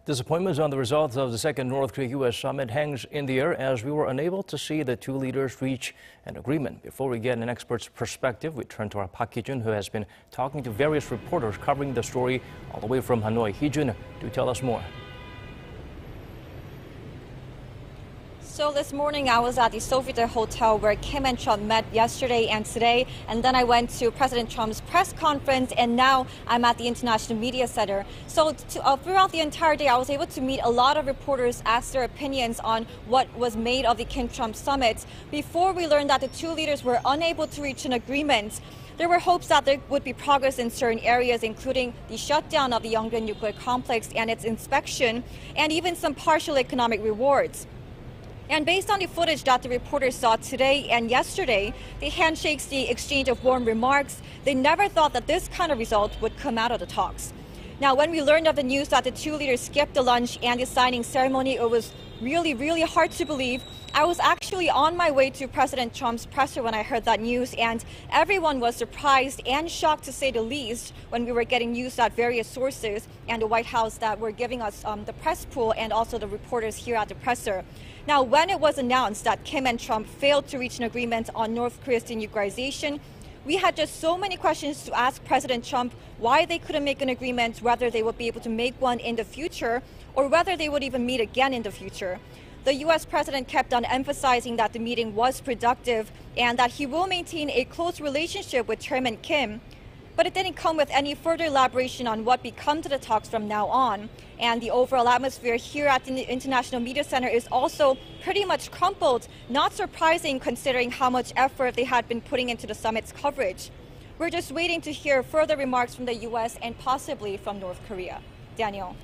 Disappointment on the results of the second North Korea-U.S. summit hangs in the air as we were unable to see the two leaders reach an agreement. Before we get an expert's perspective, we turn to our Park Hee-jun, who has been talking to various reporters covering the story all the way from Hanoi. Hee-jun, do tell us more. So this morning I was at the Sofitel Hotel where Kim and Trump met yesterday and today, and then I went to President Trump's press conference, and now I'm at the International Media Center. So throughout the entire day I was able to meet a lot of reporters, ask their opinions on what was made of the Kim-Trump summit. Before we learned that the two leaders were unable to reach an agreement, there were hopes that there would be progress in certain areas, including the shutdown of the Yeongbyeon nuclear complex and its inspection, and even some partial economic rewards. And based on the footage that the reporters saw today and yesterday, the handshakes, the exchange of warm remarks, they never thought that this kind of result would come out of the talks. Now, when we learned of the news that the two leaders skipped the lunch and the signing ceremony, it was really hard to believe. I was actually on my way to President Trump's presser when I heard that news, and everyone was surprised and shocked, to say the least, when we were getting news that various sources and the White House that were giving us the press pool and also the reporters here at the presser. Now, when it was announced that Kim and Trump failed to reach an agreement on North Korea's denuclearization, we had just so many questions to ask President Trump why they couldn't make an agreement, whether they would be able to make one in the future, or whether they would even meet again in the future. The U.S. president kept on emphasizing that the meeting was productive and that he will maintain a close relationship with Chairman Kim. But it didn't come with any further elaboration on what becomes of the talks from now on. And the overall atmosphere here at the International Media Center is also pretty much crumpled, not surprising considering how much effort they had been putting into the summit's coverage. We're just waiting to hear further remarks from the U.S. and possibly from North Korea. Daniel.